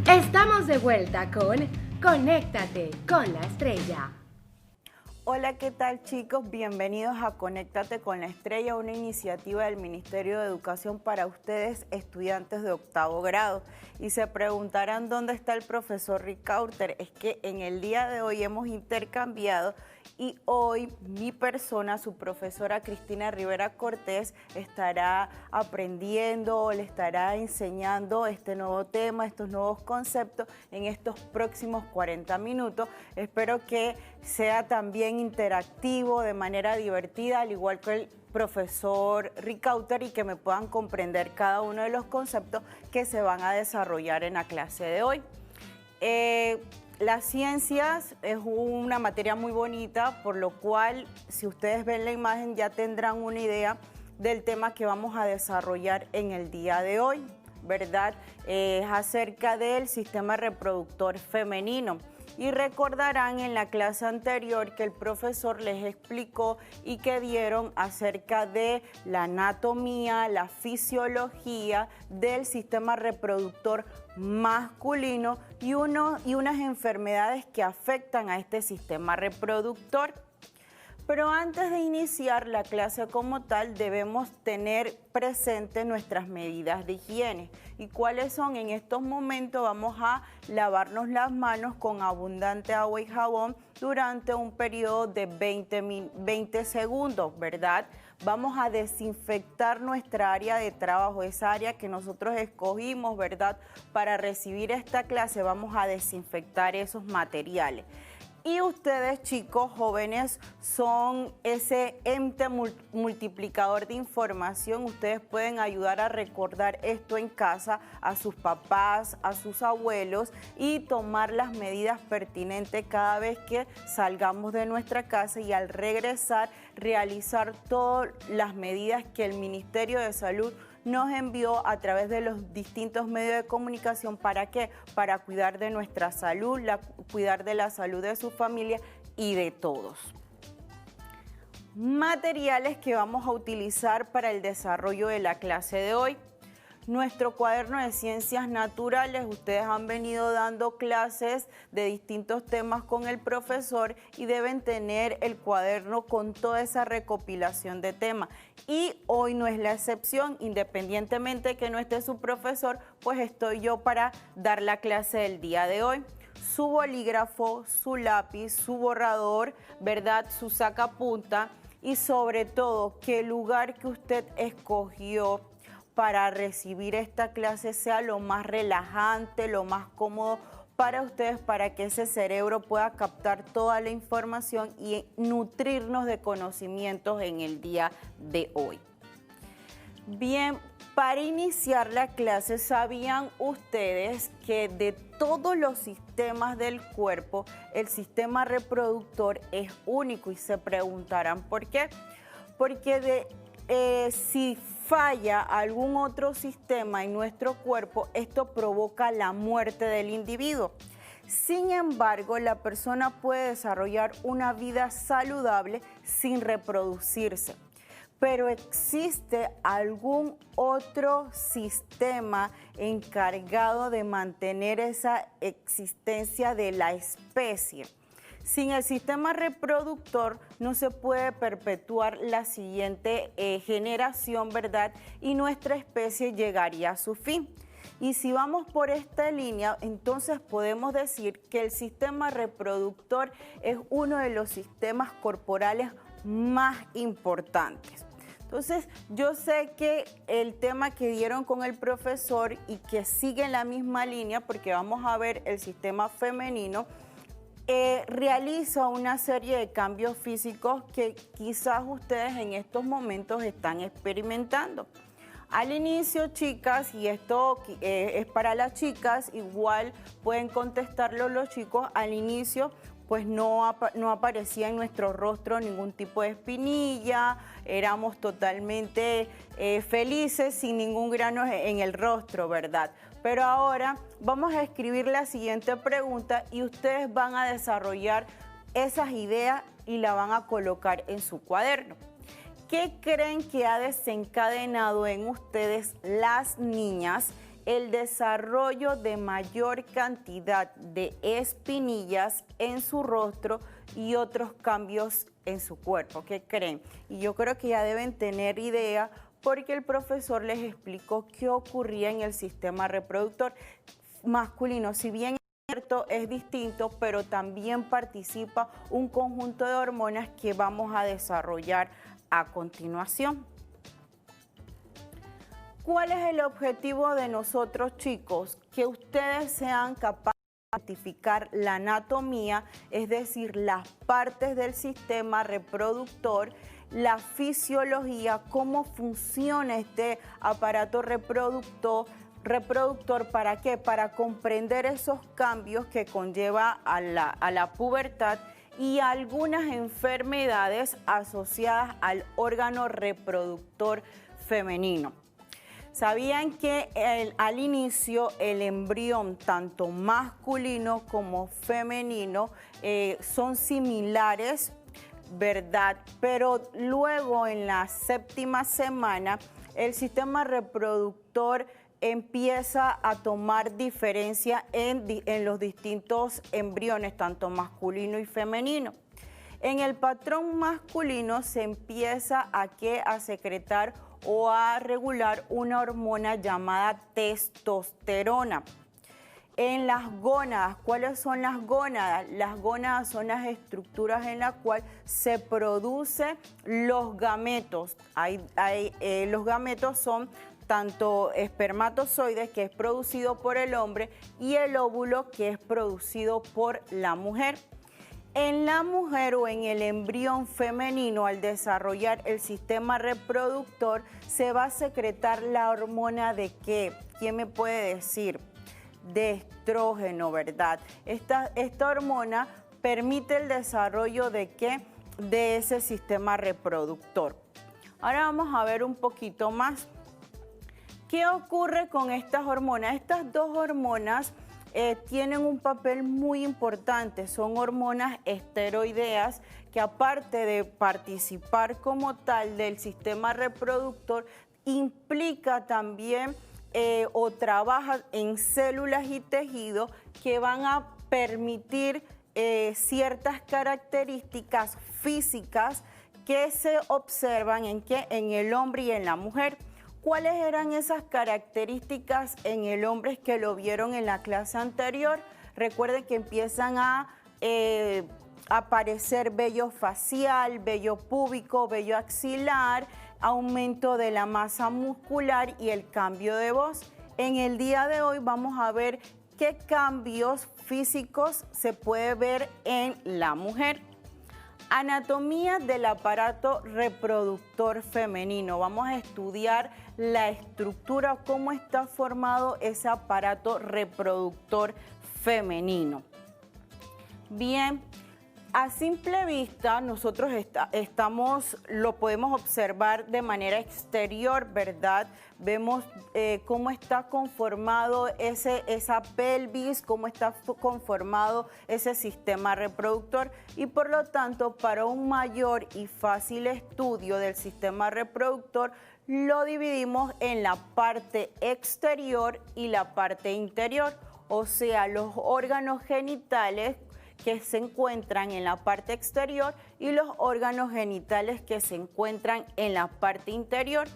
Estamos de vuelta con Conéctate con la Estrella. Hola, ¿qué tal chicos? Bienvenidos a Conéctate con la Estrella, una iniciativa del Ministerio de Educación para ustedes, estudiantes de octavo grado. Y se preguntarán dónde está el profesor Ricauter. Es que en el día de hoy hemos intercambiado y hoy mi persona, su profesora Cristina Rivera Cortés, estará aprendiendo, le estará enseñando este nuevo tema, estos nuevos conceptos en estos próximos 40 minutos. Espero que sea también interactivo, de manera divertida, al igual que el profesor Ricauter, y que me puedan comprender cada uno de los conceptos que se van a desarrollar en la clase de hoy. Las ciencias es una materia muy bonita, por lo cual si ustedes ven la imagen ya tendrán una idea del tema que vamos a desarrollar en el día de hoy, ¿verdad? Es acerca del sistema reproductor femenino. Y recordarán en la clase anterior que el profesor les explicó y que dieron acerca de la anatomía, la fisiología del sistema reproductor masculino y unas enfermedades que afectan a este sistema reproductor. Pero antes de iniciar la clase como tal, debemos tener presente nuestras medidas de higiene. ¿Y cuáles son? En estos momentos vamos a lavarnos las manos con abundante agua y jabón durante un periodo de 20 segundos, ¿verdad? Vamos a desinfectar nuestra área de trabajo, esa área que nosotros escogimos, ¿verdad? Para recibir esta clase vamos a desinfectar esos materiales. Y ustedes, chicos jóvenes, son ese ente multiplicador de información. Ustedes pueden ayudar a recordar esto en casa a sus papás, a sus abuelos y tomar las medidas pertinentes cada vez que salgamos de nuestra casa y al regresar realizar todas las medidas que el Ministerio de Salud nos envió a través de los distintos medios de comunicación. ¿Para qué? Para cuidar de nuestra salud, cuidar de la salud de su familia y de todos. Materiales que vamos a utilizar para el desarrollo de la clase de hoy. Nuestro cuaderno de ciencias naturales, ustedes han venido dando clases de distintos temas con el profesor y deben tener el cuaderno con toda esa recopilación de temas. Y hoy no es la excepción, independientemente de que no esté su profesor, pues estoy yo para dar la clase del día de hoy. Su bolígrafo, su lápiz, su borrador, ¿verdad? Su sacapunta y sobre todo que el lugar que usted escogió para recibir esta clase sea lo más relajante, lo más cómodo para ustedes, para que ese cerebro pueda captar toda la información y nutrirnos de conocimientos en el día de hoy. Bien, para iniciar la clase, ¿sabían ustedes que de todos los sistemas del cuerpo, el sistema reproductor es único? Y se preguntarán ¿por qué? Porque si falla algún otro sistema en nuestro cuerpo, esto provoca la muerte del individuo. Sin embargo, la persona puede desarrollar una vida saludable sin reproducirse. Pero existe algún otro sistema encargado de mantener esa existencia de la especie. Sin el sistema reproductor no se puede perpetuar la siguiente generación, ¿verdad? Y nuestra especie llegaría a su fin. Y si vamos por esta línea, entonces podemos decir que el sistema reproductor es uno de los sistemas corporales más importantes. Entonces, yo sé que el tema que dieron con el profesor y que sigue en la misma línea, porque vamos a ver el sistema femenino, realiza una serie de cambios físicos que quizás ustedes en estos momentos están experimentando. Al inicio, chicas, y esto es para las chicas, igual pueden contestarlo los chicos, al inicio pues no aparecía en nuestro rostro ningún tipo de espinilla, éramos totalmente felices, sin ningún grano en el rostro, ¿verdad? Pero ahora vamos a escribir la siguiente pregunta y ustedes van a desarrollar esas ideas y la van a colocar en su cuaderno. ¿Qué creen que ha desencadenado en ustedes las niñas el desarrollo de mayor cantidad de espinillas en su rostro y otros cambios en su cuerpo. ¿Qué creen? Y yo creo que ya deben tener idea porque el profesor les explicó qué ocurría en el sistema reproductor masculino. Si bien es distinto, pero también participa un conjunto de hormonas que vamos a desarrollar a continuación. ¿Cuál es el objetivo de nosotros, chicos? Que ustedes sean capaces de identificar la anatomía, es decir, las partes del sistema reproductor, la fisiología, cómo funciona este aparato reproductor, ¿para qué? Para comprender esos cambios que conlleva a la pubertad y algunas enfermedades asociadas al órgano reproductor femenino. ¿Sabían que al inicio el embrión, tanto masculino como femenino, son similares, verdad? Pero luego en la 7ª semana el sistema reproductor empieza a tomar diferencia en los distintos embriones, tanto masculino y femenino. En el patrón masculino se empieza a secretar o a regular una hormona llamada testosterona. En las gónadas, ¿cuáles son las gónadas? Las gónadas son las estructuras en las cuales se producen los gametos. Los gametos son tanto espermatozoides, que es producido por el hombre, y el óvulo, que es producido por la mujer. En la mujer o en el embrión femenino, al desarrollar el sistema reproductor, se va a secretar la hormona de ¿qué? ¿Quién me puede decir? De estrógeno, ¿verdad? Esta hormona permite el desarrollo de ¿qué? De ese sistema reproductor. Ahora vamos a ver un poquito más. ¿Qué ocurre con estas hormonas? Estas dos hormonas tienen un papel muy importante. Son hormonas esteroideas que, aparte de participar como tal del sistema reproductor, implica también o trabaja en células y tejidos que van a permitir ciertas características físicas que se observan en el hombre y en la mujer. ¿Cuáles eran esas características en el hombre que lo vieron en la clase anterior? Recuerden que empiezan a aparecer vello facial, vello púbico, vello axilar, aumento de la masa muscular y el cambio de voz. En el día de hoy vamos a ver qué cambios físicos se puede ver en la mujer. Anatomía del aparato reproductor femenino. Vamos a estudiar la estructura, cómo está formado ese aparato reproductor femenino. Bien, a simple vista nosotros lo podemos observar de manera exterior, ¿verdad? Vemos cómo está conformado esa pelvis, cómo está conformado ese sistema reproductor, y por lo tanto, para un mayor y fácil estudio del sistema reproductor, lo dividimos en la parte exterior y la parte interior, o sea, los órganos genitales que se encuentran en la parte exterior y los órganos genitales que se encuentran en la parte interior.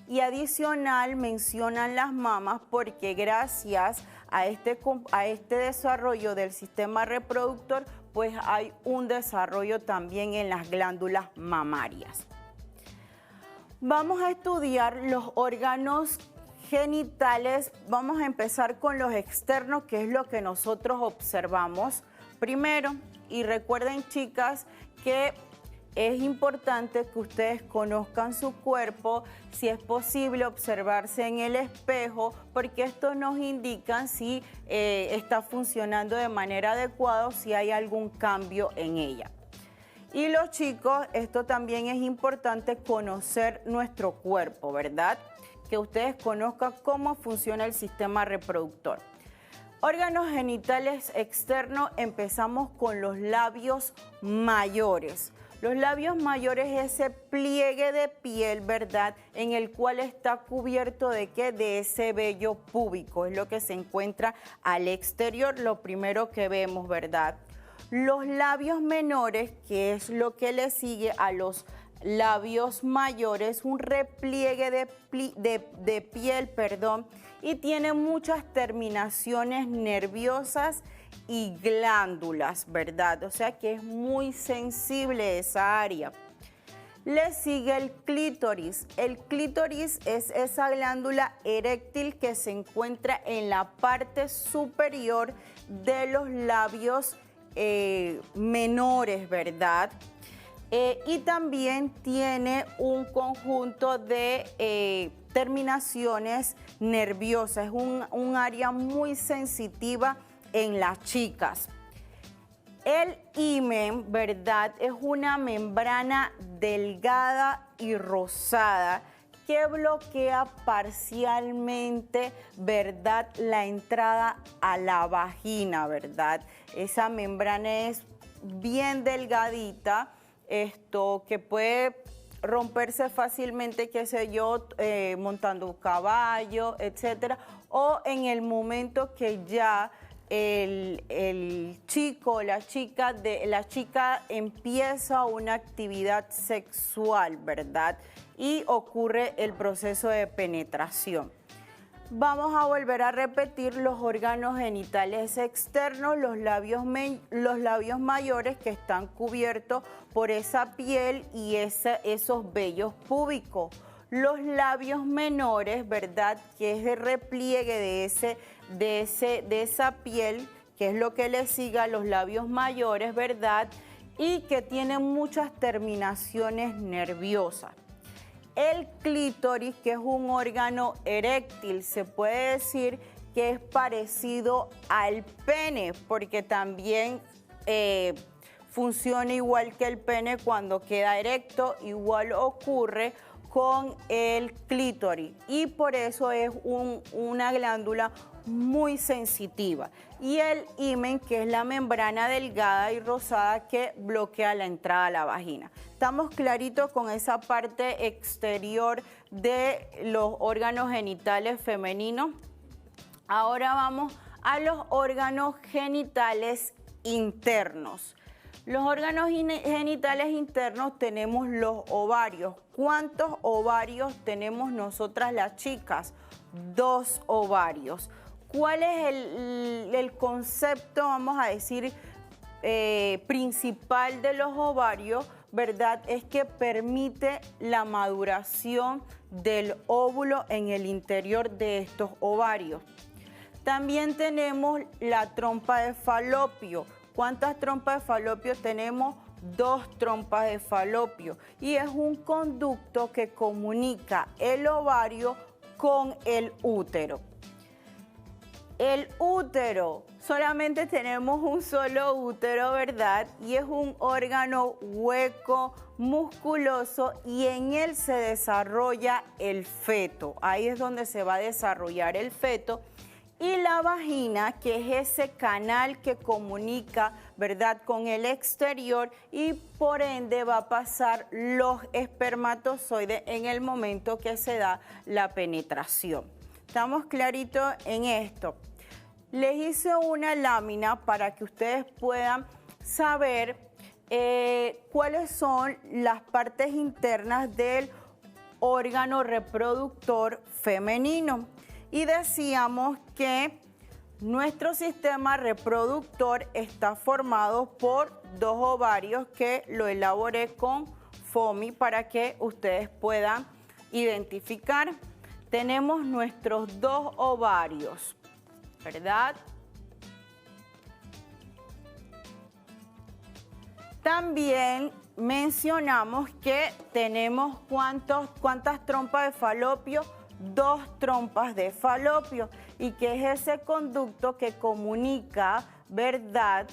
Y adicional mencionan las mamas porque gracias a este desarrollo del sistema reproductor, pues hay un desarrollo también en las glándulas mamarias. Vamos a estudiar los órganos genitales. Vamos a empezar con los externos, que es lo que nosotros observamos primero. Y recuerden, chicas, que es importante que ustedes conozcan su cuerpo, si es posible observarse en el espejo, porque esto nos indica si está funcionando de manera adecuada o si hay algún cambio en ella. Y los chicos, esto también es importante, conocer nuestro cuerpo, ¿verdad? Que ustedes conozcan cómo funciona el sistema reproductor. Órganos genitales externos, empezamos con los labios mayores. Los labios mayores es ese pliegue de piel, ¿verdad? En el cual está cubierto ¿de qué? De ese vello púbico, es lo que se encuentra al exterior, lo primero que vemos, ¿verdad? Los labios menores, que es lo que le sigue a los labios mayores, un repliegue de piel, perdón, y tiene muchas terminaciones nerviosas y glándulas, ¿verdad? O sea que es muy sensible esa área. Le sigue el clítoris. El clítoris es esa glándula eréctil que se encuentra en la parte superior de los labios menores, ¿verdad? Y también tiene un conjunto de terminaciones nerviosas. Es un área muy sensitiva en las chicas. El himen, ¿verdad? Es una membrana delgada y rosada que bloquea parcialmente, ¿verdad?, la entrada a la vagina, ¿verdad? Esa membrana es bien delgadita, que puede romperse fácilmente, qué sé yo, montando un caballo, etcétera, o en el momento que ya el chico, la chica empieza una actividad sexual, ¿verdad? Y ocurre el proceso de penetración. Vamos a volver a repetir los órganos genitales externos, los labios mayores que están cubiertos por esa piel y esos vellos púbicos. Los labios menores, ¿verdad? Que es el repliegue de esa piel, que es lo que le sigue a los labios mayores, ¿verdad? Y que tiene muchas terminaciones nerviosas. El clítoris, que es un órgano eréctil, se puede decir que es parecido al pene, porque también funciona igual que el pene cuando queda erecto, igual ocurre con el clítoris y por eso es una glándula muy sensitiva. Y el himen, que es la membrana delgada y rosada que bloquea la entrada a la vagina. Estamos claritos con esa parte exterior de los órganos genitales femeninos. Ahora vamos a los órganos genitales internos. Los órganos genitales internos tenemos los ovarios. ¿Cuántos ovarios tenemos nosotras las chicas? 2 ovarios. ¿Cuál es el concepto, vamos a decir, principal de los ovarios, verdad? Es que permite la maduración del óvulo en el interior de estos ovarios. También tenemos la trompa de falopio. ¿Cuántas trompas de falopio tenemos? 2 trompas de falopio. Y es un conducto que comunica el ovario con el útero. El útero, solamente tenemos un solo útero, ¿verdad? Y es un órgano hueco, musculoso, y en él se desarrolla el feto. Ahí es donde se va a desarrollar el feto. Y la vagina, que es ese canal que comunica, ¿verdad?, con el exterior, y por ende va a pasar los espermatozoides en el momento que se da la penetración. ¿Estamos claritos en esto? Les hice una lámina para que ustedes puedan saber cuáles son las partes internas del órgano reproductor femenino. Y decíamos que nuestro sistema reproductor está formado por 2 ovarios que lo elaboré con FOMI para que ustedes puedan identificar. Tenemos nuestros 2 ovarios, ¿verdad? También mencionamos que tenemos ¿cuántas trompas de falopio? 2 trompas de falopio, y que es ese conducto que comunica, ¿verdad?,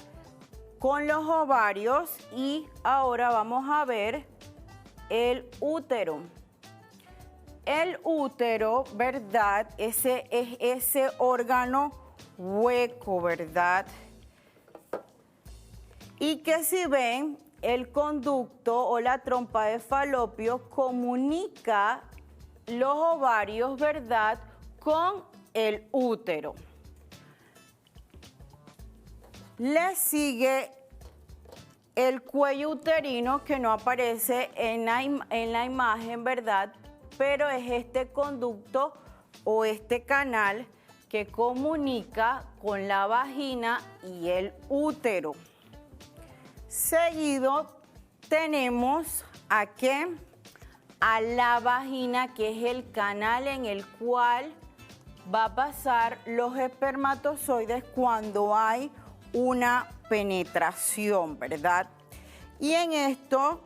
con los ovarios. Y ahora vamos a ver el útero. El útero, ¿verdad?, ese es ese órgano hueco, ¿verdad? Y que si ven, el conducto o la trompa de falopio comunica los ovarios, ¿verdad?, con el útero. Le sigue el cuello uterino, que no aparece en la imagen, ¿verdad?, pero es este conducto o este canal que comunica con la vagina y el útero. Seguido tenemos a la vagina, que es el canal en el cual va a pasar los espermatozoides cuando hay una penetración, ¿verdad? Y en esto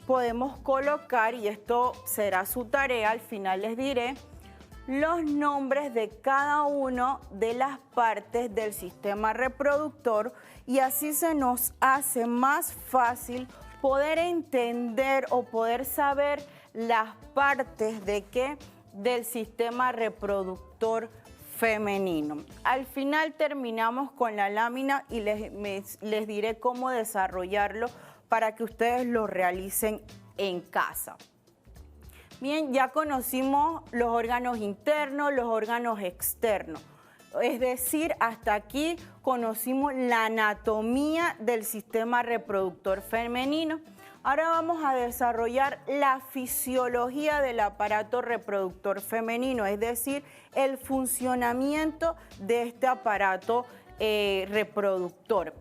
podemos colocar, y esto será su tarea, al final les diré, los nombres de cada una de las partes del sistema reproductor, y así se nos hace más fácil poder entender o poder saber las partes del sistema reproductor femenino. Al final terminamos con la lámina y les diré cómo desarrollarlo para que ustedes lo realicen en casa. Bien, ya conocimos los órganos internos, los órganos externos. Es decir, hasta aquí conocimos la anatomía del sistema reproductor femenino. Ahora vamos a desarrollar la fisiología del aparato reproductor femenino, es decir, el funcionamiento de este aparato reproductor.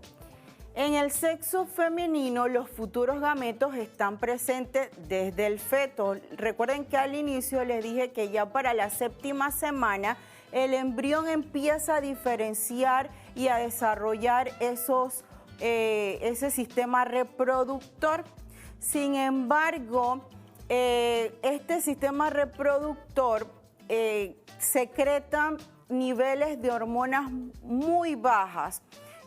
En el sexo femenino, los futuros gametos están presentes desde el feto. Recuerden que al inicio les dije que ya para la 7ª semana el embrión empieza a diferenciar y a desarrollar ese sistema reproductor. Sin embargo, este sistema reproductor secreta niveles de hormonas muy bajas.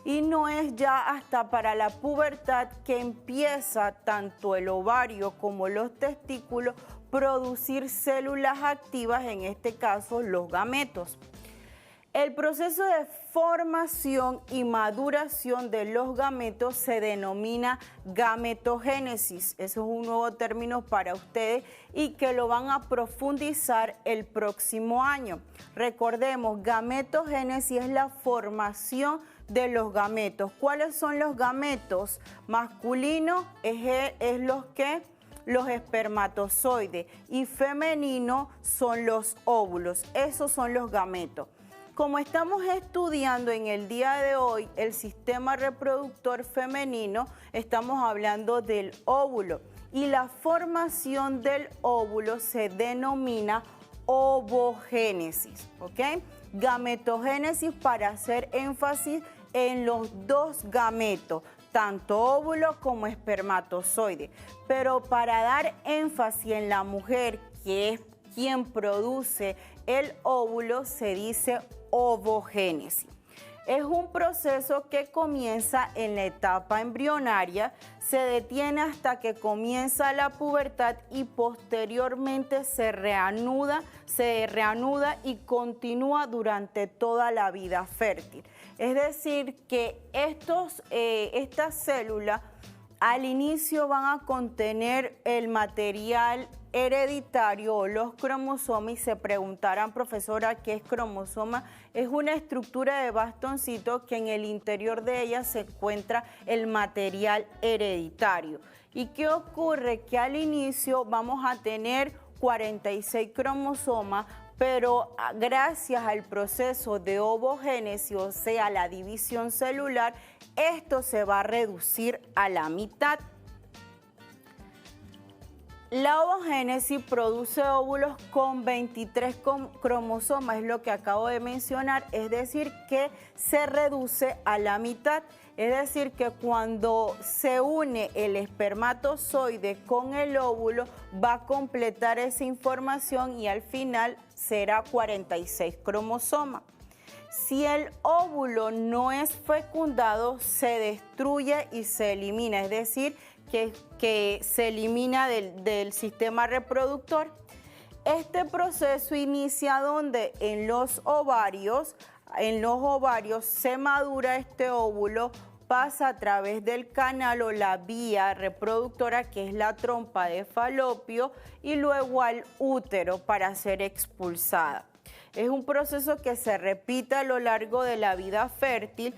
Y no es ya hasta para la pubertad que empieza tanto el ovario como los testículos producir células activas, en este caso los gametos. El proceso de formación y maduración de los gametos se denomina gametogénesis. Eso es un nuevo término para ustedes y que lo van a profundizar el próximo año. Recordemos, gametogénesis es la formación de los gametos. ¿Cuáles son los gametos? Masculino es los espermatozoides, y femenino son los óvulos. Esos son los gametos. Como estamos estudiando en el día de hoy el sistema reproductor femenino, estamos hablando del óvulo, y la formación del óvulo se denomina ovogénesis, ¿ok? Gametogénesis para hacer énfasis en los dos gametos, tanto óvulo como espermatozoide. Pero para dar énfasis en la mujer, que es quien produce el óvulo, se dice ovogénesis. Es un proceso que comienza en la etapa embrionaria, se detiene hasta que comienza la pubertad y posteriormente se reanuda y continúa durante toda la vida fértil. Es decir, que estas células al inicio van a contener el material hereditario o los cromosomas, y se preguntarán, profesora, ¿qué es cromosoma? Es una estructura de bastoncito que en el interior de ella se encuentra el material hereditario. ¿Y qué ocurre? Que al inicio vamos a tener 46 cromosomas, pero gracias al proceso de ovogénesis, o sea, la división celular, esto se va a reducir a la mitad. La ovogénesis produce óvulos con 23 cromosomas, es lo que acabo de mencionar, es decir, que se reduce a la mitad. Es decir, que cuando se une el espermatozoide con el óvulo, va a completar esa información y al final será 46 cromosomas. Si el óvulo no es fecundado, se destruye y se elimina, es decir, que se elimina del sistema reproductor. Este proceso inicia donde en los ovarios se madura este óvulo pasa a través del canal o la vía reproductora, que es la trompa de falopio, y luego al útero para ser expulsada. Es un proceso que se repite a lo largo de la vida fértil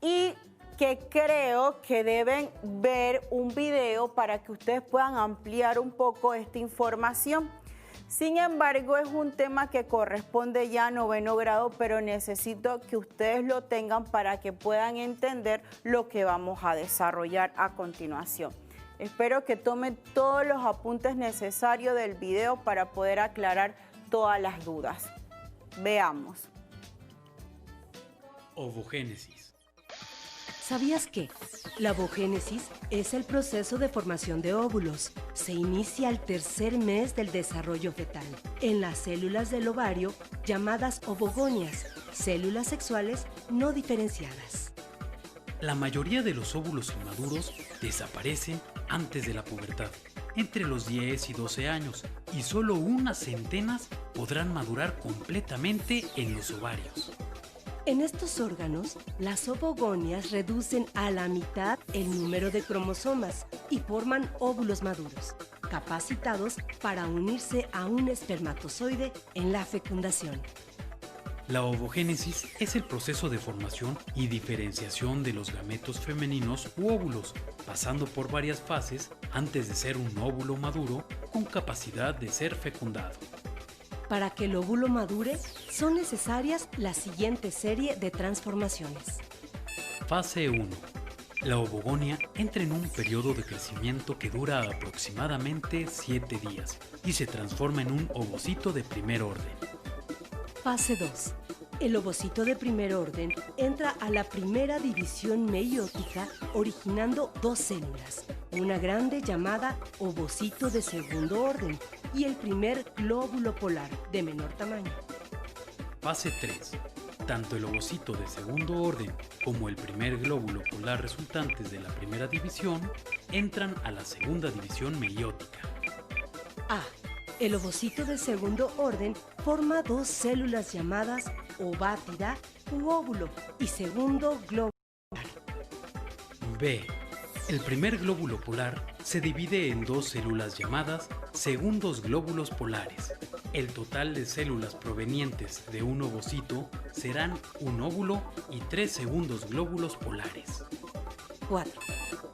y que creo que deben ver un video para que ustedes puedan ampliar un poco esta información. Sin embargo, es un tema que corresponde ya a 9º grado, pero necesito que ustedes lo tengan para que puedan entender lo que vamos a desarrollar a continuación. Espero que tomen todos los apuntes necesarios del video para poder aclarar todas las dudas. Veamos. Ovogénesis. ¿Sabías que la ovogénesis es el proceso de formación de óvulos? Se inicia al tercer mes del desarrollo fetal, en las células del ovario llamadas ovogonias, células sexuales no diferenciadas. La mayoría de los óvulos inmaduros desaparecen antes de la pubertad, entre los 10 y 12 años, y solo unas centenas podrán madurar completamente en los ovarios. En estos órganos, las ovogonias reducen a la mitad el número de cromosomas y forman óvulos maduros, capacitados para unirse a un espermatozoide en la fecundación. La ovogénesis es el proceso de formación y diferenciación de los gametos femeninos u óvulos, pasando por varias fases antes de ser un óvulo maduro con capacidad de ser fecundado. Para que el óvulo madure, son necesarias la siguiente serie de transformaciones. Fase 1. La ovogonia entra en un periodo de crecimiento que dura aproximadamente 7 días y se transforma en un ovocito de primer orden. Fase 2. El ovocito de primer orden entra a la primera división meiótica originando dos células, una grande llamada ovocito de segundo orden y el primer glóbulo polar de menor tamaño. Fase 3. Tanto el ovocito de segundo orden como el primer glóbulo polar resultantes de la primera división entran a la segunda división meiótica. A. El ovocito de segundo orden forma dos células llamadas ovátida u óvulo y segundo glóbulo polar. B. El primer glóbulo polar se divide en dos células llamadas segundos glóbulos polares. El total de células provenientes de un ovocito serán un óvulo y 3 segundos glóbulos polares. 4.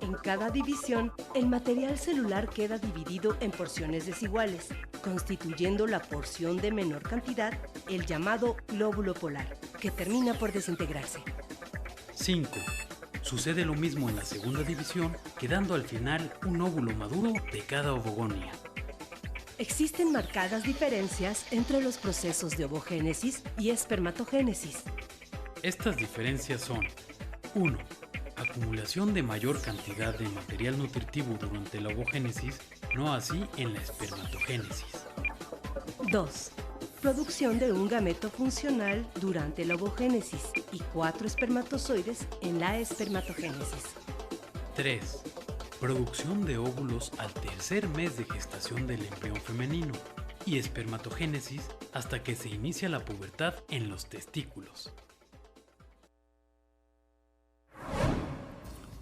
En cada división, el material celular queda dividido en porciones desiguales, constituyendo la porción de menor cantidad, el llamado glóbulo polar, que termina por desintegrarse. 5. Sucede lo mismo en la segunda división, quedando al final un óvulo maduro de cada ovogonia. Existen marcadas diferencias entre los procesos de ovogénesis y espermatogénesis. Estas diferencias son: 1. Acumulación de mayor cantidad de material nutritivo durante la ovogénesis, no así en la espermatogénesis. 2. Producción de un gameto funcional durante la ovogénesis y 4 espermatozoides en la espermatogénesis. 3. Producción de óvulos al tercer mes de gestación del embrión femenino y espermatogénesis hasta que se inicia la pubertad en los testículos.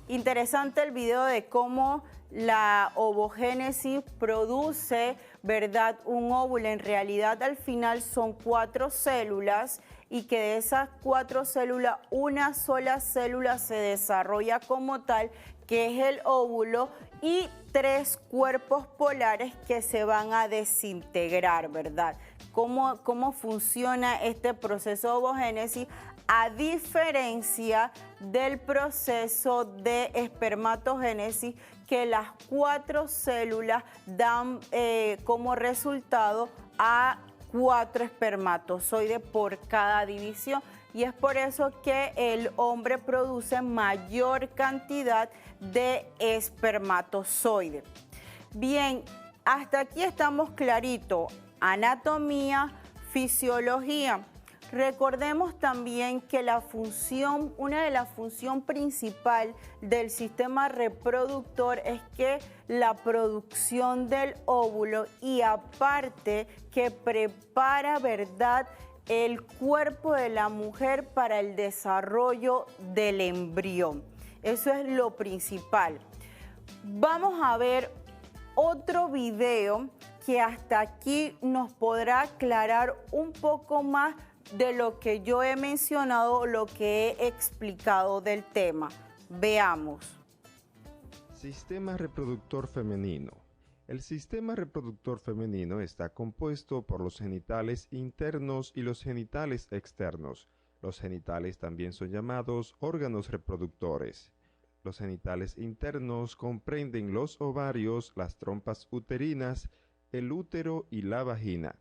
Interesante el video de cómo la ovogénesis produce, ¿verdad?, un óvulo. En realidad, al final son 4 células y que de esas 4 células, una sola célula se desarrolla como tal, que es el óvulo, y 3 cuerpos polares que se van a desintegrar, ¿verdad? ¿Cómo funciona este proceso de ovogénesis? A diferencia del proceso de espermatogénesis, que las 4 células dan como resultado a 4 espermatozoides por cada división. Y es por eso que el hombre produce mayor cantidad de espermatozoides. Bien, hasta aquí estamos clarito. Anatomía, fisiología. Recordemos también que una de las funciones principales del sistema reproductor es que la producción del óvulo, y aparte que prepara, ¿verdad?, el cuerpo de la mujer para el desarrollo del embrión. Eso es lo principal. Vamos a ver otro video que hasta aquí nos podrá aclarar un poco más de lo que yo he mencionado, lo que he explicado del tema. Veamos. Sistema reproductor femenino. El sistema reproductor femenino está compuesto por los genitales internos y los genitales externos. Los genitales también son llamados órganos reproductores. Los genitales internos comprenden los ovarios, las trompas uterinas, el útero y la vagina.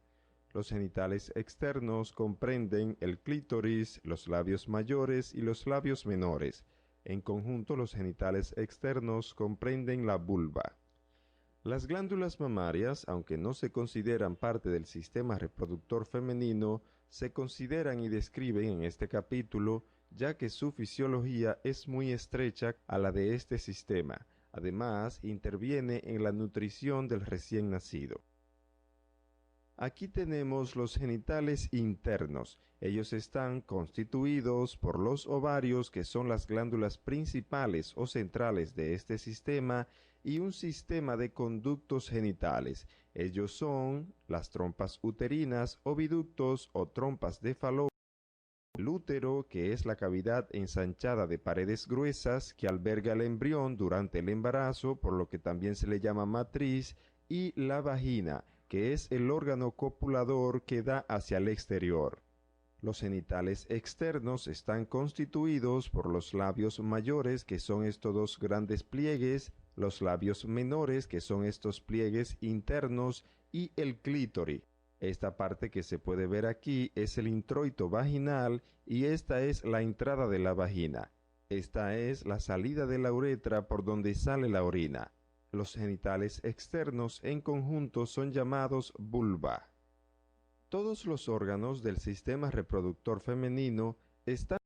Los genitales externos comprenden el clítoris, los labios mayores y los labios menores. En conjunto, los genitales externos comprenden la vulva. Las glándulas mamarias, aunque no se consideran parte del sistema reproductor femenino, se consideran y describen en este capítulo, ya que su fisiología es muy estrecha a la de este sistema. Además, interviene en la nutrición del recién nacido. Aquí tenemos los genitales internos. Ellos están constituidos por los ovarios, que son las glándulas principales o centrales de este sistema, y un sistema de conductos genitales. Ellos son las trompas uterinas, oviductos o trompas de falopio, el útero, que es la cavidad ensanchada de paredes gruesas que alberga el embrión durante el embarazo, por lo que también se le llama matriz, y la vagina, que es el órgano copulador que da hacia el exterior. Los genitales externos están constituidos por los labios mayores, que son estos dos grandes pliegues, los labios menores, que son estos pliegues internos, y el clítoris. Esta parte que se puede ver aquí es el introito vaginal y esta es la entrada de la vagina. Esta es la salida de la uretra por donde sale la orina. Los genitales externos en conjunto son llamados vulva. Todos los órganos del sistema reproductor femenino están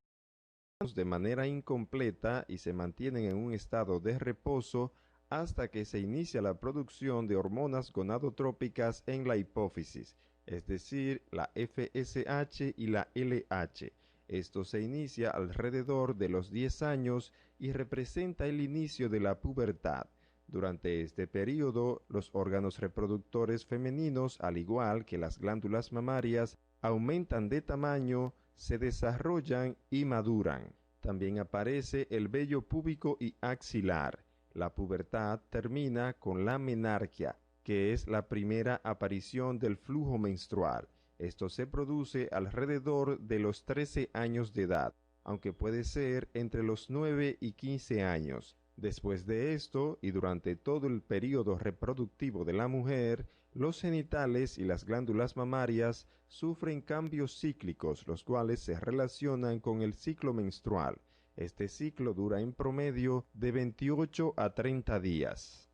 de manera incompleta y se mantienen en un estado de reposo hasta que se inicia la producción de hormonas gonadotrópicas en la hipófisis, es decir, la FSH y la LH. Esto se inicia alrededor de los 10 años y representa el inicio de la pubertad. Durante este periodo, los órganos reproductores femeninos, al igual que las glándulas mamarias, aumentan de tamaño, se desarrollan y maduran. También aparece el vello púbico y axilar. La pubertad termina con la menarquia, que es la primera aparición del flujo menstrual. Esto se produce alrededor de los 13 años de edad, aunque puede ser entre los 9 y 15 años. Después de esto, y durante todo el periodo reproductivo de la mujer, los genitales y las glándulas mamarias sufren cambios cíclicos, los cuales se relacionan con el ciclo menstrual. Este ciclo dura en promedio de 28 a 30 días.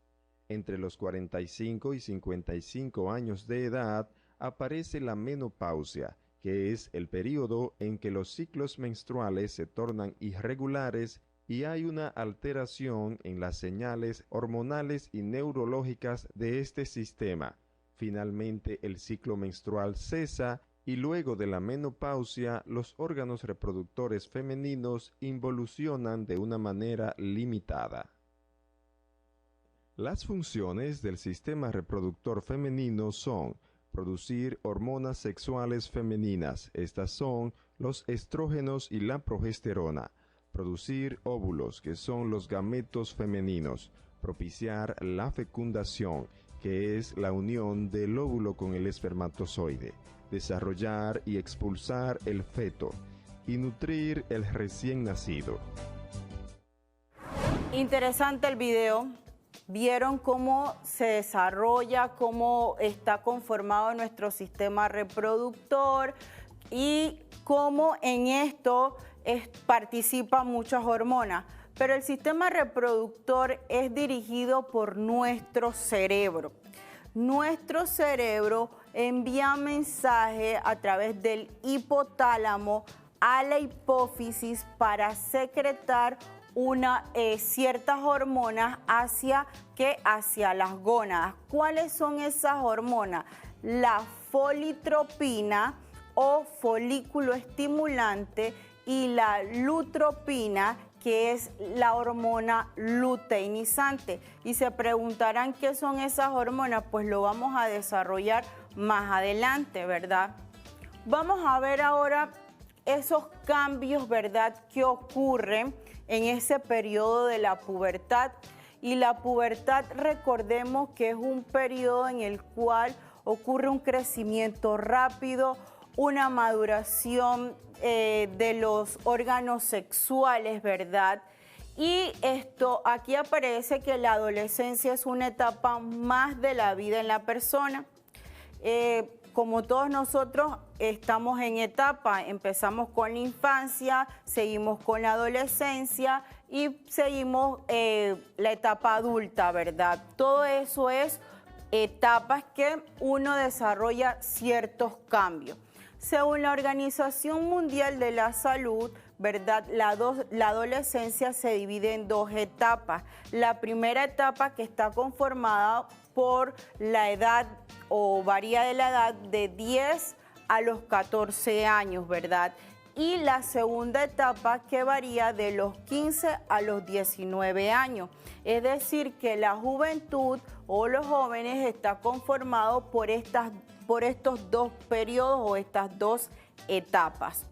Entre los 45 y 55 años de edad aparece la menopausia, que es el periodo en que los ciclos menstruales se tornan irregulares y hay una alteración en las señales hormonales y neurológicas de este sistema. Finalmente, el ciclo menstrual cesa y luego de la menopausia, los órganos reproductores femeninos involucionan de una manera limitada. Las funciones del sistema reproductor femenino son producir hormonas sexuales femeninas. Estas son los estrógenos y la progesterona. Producir óvulos, que son los gametos femeninos. Propiciar la fecundación, que es la unión del óvulo con el espermatozoide. Desarrollar y expulsar el feto. Y nutrir el recién nacido. Interesante el video. Vieron cómo se desarrolla, cómo está conformado nuestro sistema reproductor y cómo en esto participan muchas hormonas. Pero el sistema reproductor es dirigido por nuestro cerebro. Nuestro cerebro envía mensaje a través del hipotálamo a la hipófisis para secretar ciertas hormonas hacia las gónadas. ¿Cuáles son esas hormonas? La folitropina o folículo estimulante y la lutropina, que es la hormona luteinizante. Y se preguntarán qué son esas hormonas, pues lo vamos a desarrollar más adelante, ¿verdad? Vamos a ver ahora esos cambios, ¿verdad?, que ocurren en ese periodo de la pubertad. Y la pubertad, recordemos que es un periodo en el cual ocurre un crecimiento rápido, una maduración de los órganos sexuales, ¿verdad? Y aquí aparece que la adolescencia es una etapa más de la vida en la persona. Como todos nosotros estamos en etapa, empezamos con la infancia, seguimos con la adolescencia y seguimos la etapa adulta, ¿verdad? Todo eso es etapas que uno desarrolla ciertos cambios. Según la Organización Mundial de la Salud, ¿verdad?, la adolescencia se divide en dos etapas. La primera etapa, que está conformada por la edad o varía de la edad de 10 a los 14 años, ¿verdad? Y la segunda etapa, que varía de los 15 a los 19 años. Es decir, que la juventud o los jóvenes está conformado por estos dos periodos o estas dos etapas.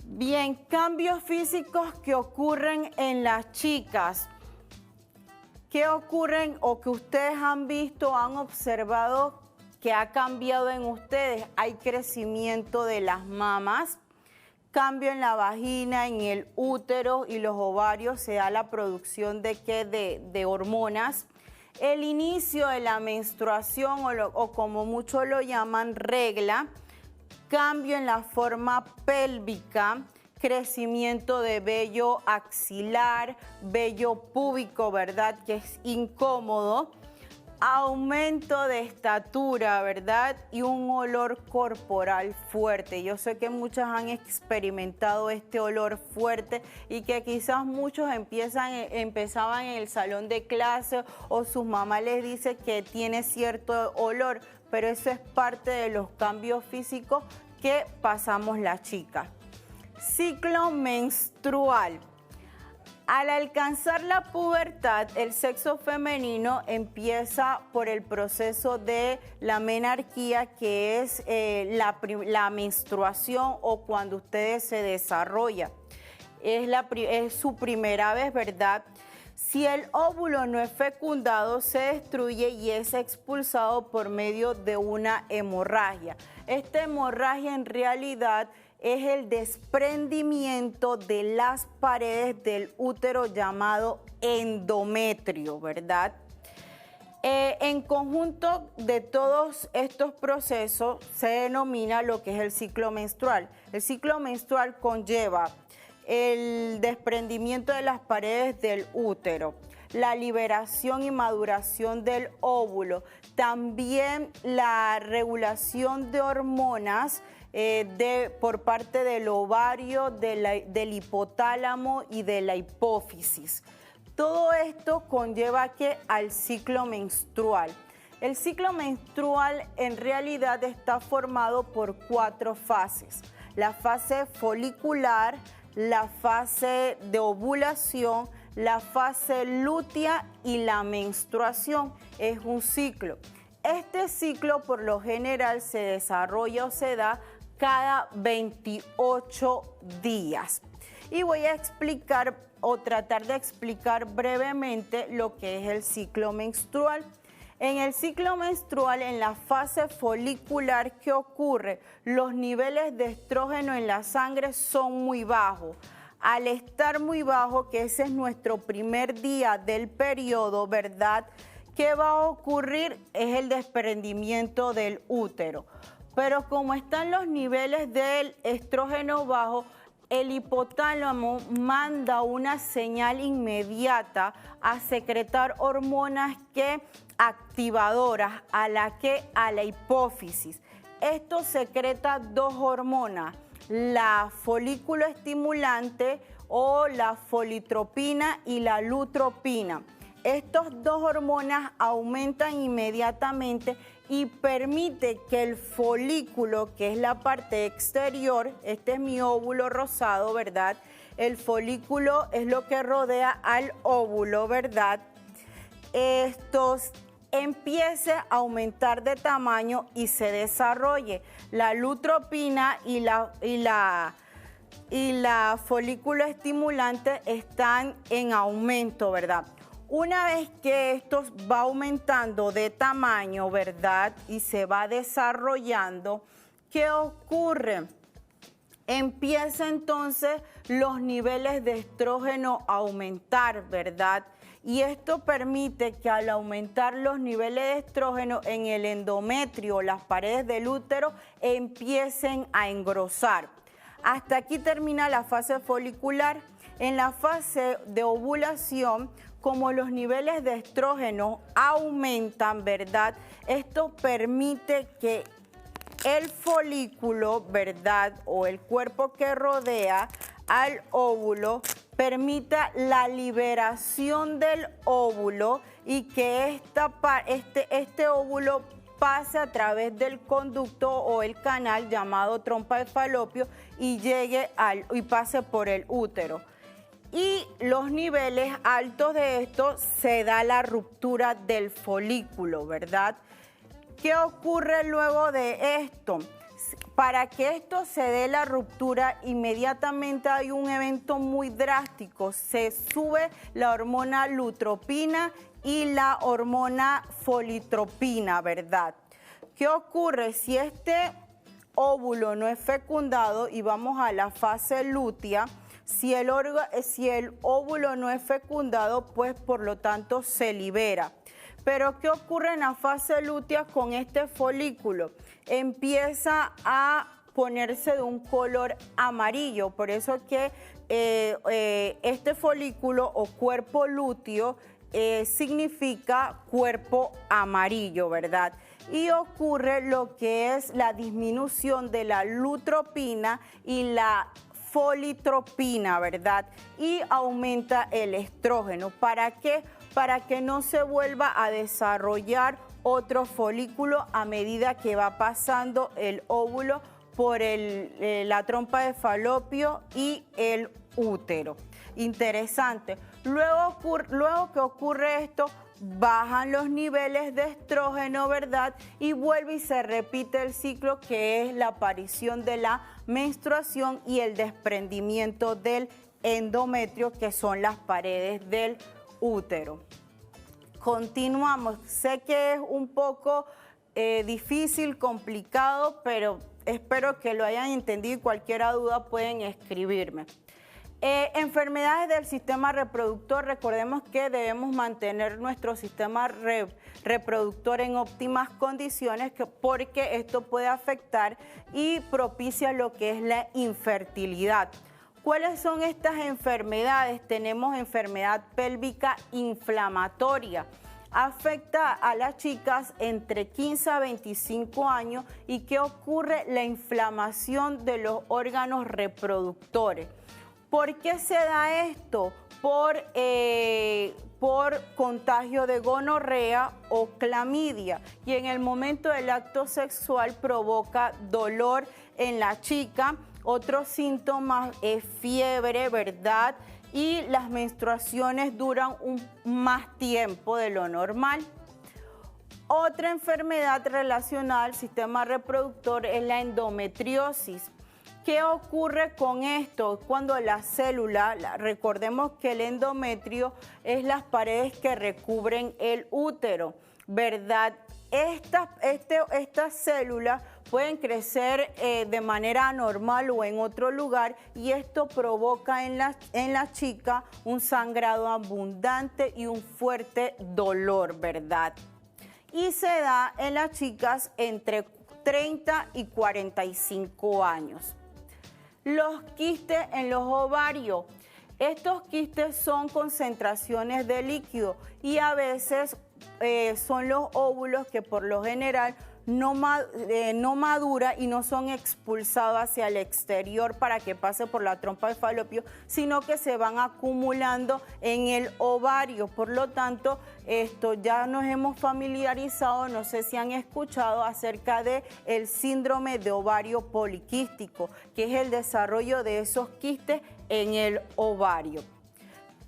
Bien, cambios físicos que ocurren en las chicas. ¿Qué ocurren o que ustedes han visto, han observado que ha cambiado en ustedes? Hay crecimiento de las mamas, cambio en la vagina, en el útero y los ovarios, se da la producción de hormonas. El inicio de la menstruación o como muchos lo llaman regla, cambio en la forma pélvica, crecimiento de vello axilar, vello púbico, ¿verdad?, que es incómodo, aumento de estatura, ¿verdad?, y un olor corporal fuerte. Yo sé que muchas han experimentado este olor fuerte y que quizás muchos empezaban en el salón de clase o sus mamás les dice que tiene cierto olor, pero eso es parte de los cambios físicos que pasamos las chicas. Ciclo menstrual. Al alcanzar la pubertad, el sexo femenino empieza por el proceso de la menarquía, que es la menstruación o cuando ustedes se desarrollan. Es su primera vez, ¿verdad? Si el óvulo no es fecundado, se destruye y es expulsado por medio de una hemorragia. Esta hemorragia en realidad es el desprendimiento de las paredes del útero llamado endometrio, ¿verdad? En conjunto de todos estos procesos se denomina lo que es el ciclo menstrual. El ciclo menstrual conlleva el desprendimiento de las paredes del útero, la liberación y maduración del óvulo, también la regulación de hormonas por parte del ovario, del hipotálamo y de la hipófisis. Todo esto conlleva al ciclo menstrual. El ciclo menstrual en realidad está formado por 4 fases. La fase folicular, la fase de ovulación, la fase lútea y la menstruación. Es un ciclo. Este ciclo por lo general se desarrolla o se da cada 28 días. Y voy a explicar o tratar de explicar brevemente lo que es el ciclo menstrual. En el ciclo menstrual, en la fase folicular, ¿qué ocurre? Los niveles de estrógeno en la sangre son muy bajos. Al estar muy bajo, que ese es nuestro primer día del periodo, ¿verdad?, ¿qué va a ocurrir? Es el desprendimiento del útero. Pero como están los niveles del estrógeno bajo, el hipotálamo manda una señal inmediata a secretar hormonas activadoras a la hipófisis. Esto secreta 2 hormonas, la folículo estimulante o la folitropina y la lutropina. Estas 2 hormonas aumentan inmediatamente y permite que el folículo, que es la parte exterior, este es mi óvulo rosado, ¿verdad?, el folículo es lo que rodea al óvulo, ¿verdad? Estos empiece a aumentar de tamaño y se desarrolle. La lutropina y la folículo estimulante están en aumento, ¿verdad? Una vez que esto va aumentando de tamaño, ¿verdad? Y se va desarrollando, ¿qué ocurre? Empieza entonces los niveles de estrógeno a aumentar, ¿verdad? Y esto permite que al aumentar los niveles de estrógeno en el endometrio, las paredes del útero, empiecen a engrosar. Hasta aquí termina la fase folicular. En la fase de ovulación, como los niveles de estrógeno aumentan, ¿verdad? Esto permite que el folículo, ¿verdad? O el cuerpo que rodea al óvulo permita la liberación del óvulo y que este óvulo pase a través del conducto o el canal llamado trompa de falopio y y pase por el útero. Y los niveles altos de esto se da la ruptura del folículo, ¿verdad? ¿Qué ocurre luego de esto? Para que esto se dé la ruptura, inmediatamente hay un evento muy drástico. Se sube la hormona lutropina y la hormona folitropina, ¿verdad? ¿Qué ocurre? Si este óvulo no es fecundado y vamos a la fase lútea, si el óvulo no es fecundado, pues por lo tanto se libera. Pero ¿qué ocurre en la fase lútea con este folículo? Empieza a ponerse de un color amarillo, por eso que este folículo o cuerpo lúteo significa cuerpo amarillo, ¿verdad? Y ocurre lo que es la disminución de la lutropina y la folitropina, ¿verdad? Y aumenta el estrógeno. ¿Para qué? Para que no se vuelva a desarrollar otro folículo a medida que va pasando el óvulo por la trompa de falopio y el útero. Interesante. Luego que ocurre esto, bajan los niveles de estrógeno, ¿verdad? Y vuelve y se repite el ciclo, que es la aparición de la menstruación y el desprendimiento del endometrio, que son las paredes del útero. Continuamos. Sé que es un poco difícil, complicado, pero espero que lo hayan entendido y cualquier duda pueden escribirme. Enfermedades del sistema reproductor. Recordemos que debemos mantener nuestro sistema reproductor en óptimas condiciones porque esto puede afectar y propicia lo que es la infertilidad. ¿Cuáles son estas enfermedades? Tenemos enfermedad pélvica inflamatoria. Afecta a las chicas entre 15 a 25 años. ¿Y qué ocurre? La inflamación de los órganos reproductores. ¿Por qué se da esto? Por contagio de gonorrea o clamidia. Y en el momento del acto sexual provoca dolor en la chica. Otros síntomas es fiebre, ¿verdad? Y las menstruaciones duran más tiempo de lo normal. Otra enfermedad relacionada al sistema reproductor es la endometriosis. ¿Qué ocurre con esto? Cuando la célula, recordemos que el endometrio es las paredes que recubren el útero, ¿verdad? Estas células pueden crecer de manera anormal o en otro lugar y esto provoca en la chica un sangrado abundante y un fuerte dolor, ¿verdad? Y se da en las chicas entre 30 y 45 años. Los quistes en los ovarios. Estos quistes son concentraciones de líquido y a veces son los óvulos que por lo general no madura y no son expulsados hacia el exterior para que pase por la trompa de falopio, sino que se van acumulando en el ovario. Por lo tanto, esto ya nos hemos familiarizado, no sé si han escuchado acerca del síndrome de ovario poliquístico, que es el desarrollo de esos quistes en el ovario.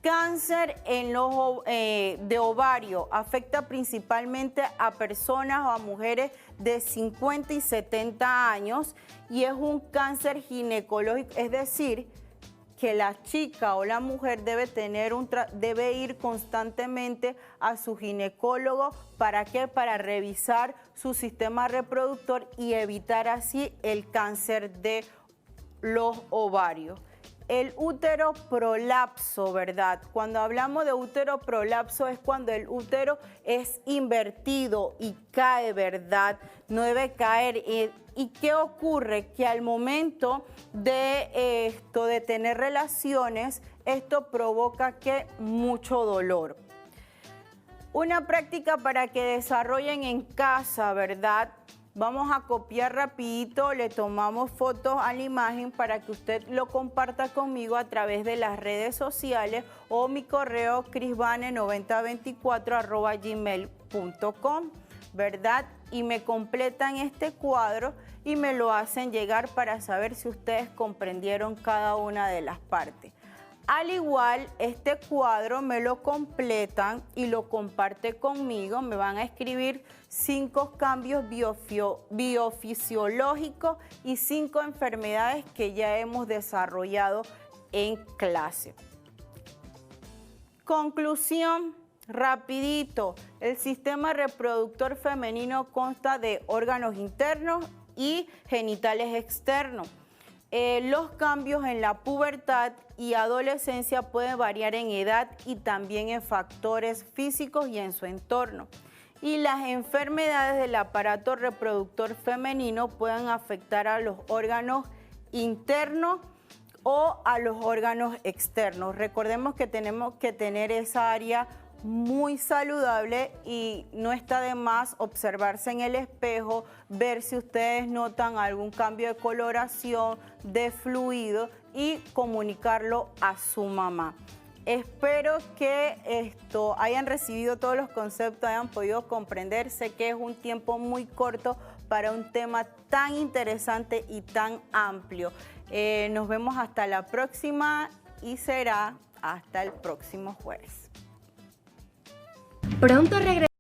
Cáncer de ovario afecta principalmente a personas o a mujeres de 50 y 70 años y es un cáncer ginecológico, es decir, que la chica o la mujer debe ir constantemente a su ginecólogo. ¿Para qué? Para revisar su sistema reproductor y evitar así el cáncer de los ovarios. El útero prolapso, ¿verdad? Cuando hablamos de útero prolapso es cuando el útero es invertido y cae, ¿verdad? No debe caer. ¿Y qué ocurre? Que al momento de tener relaciones, esto provoca mucho dolor. Una práctica para que desarrollen en casa, ¿verdad? Vamos a copiar rapidito, le tomamos fotos a la imagen para que usted lo comparta conmigo a través de las redes sociales o mi correo crisvane9024@gmail.com, ¿verdad? Y me completan este cuadro y me lo hacen llegar para saber si ustedes comprendieron cada una de las partes. Al igual, este cuadro me lo completan y lo comparte conmigo. Me van a escribir 5 cambios biofisiológicos y 5 enfermedades que ya hemos desarrollado en clase. Conclusión, rapidito. El sistema reproductor femenino consta de órganos internos y genitales externos. Los cambios en la pubertad y adolescencia pueden variar en edad y también en factores físicos y en su entorno. Y las enfermedades del aparato reproductor femenino pueden afectar a los órganos internos o a los órganos externos. Recordemos que tenemos que tener esa área muy saludable y no está de más observarse en el espejo, ver si ustedes notan algún cambio de coloración, de fluido y comunicarlo a su mamá. Espero que hayan recibido todos los conceptos, hayan podido comprender. Sé que es un tiempo muy corto para un tema tan interesante y tan amplio. Nos vemos hasta la próxima y será hasta el próximo jueves. Pronto regresamos.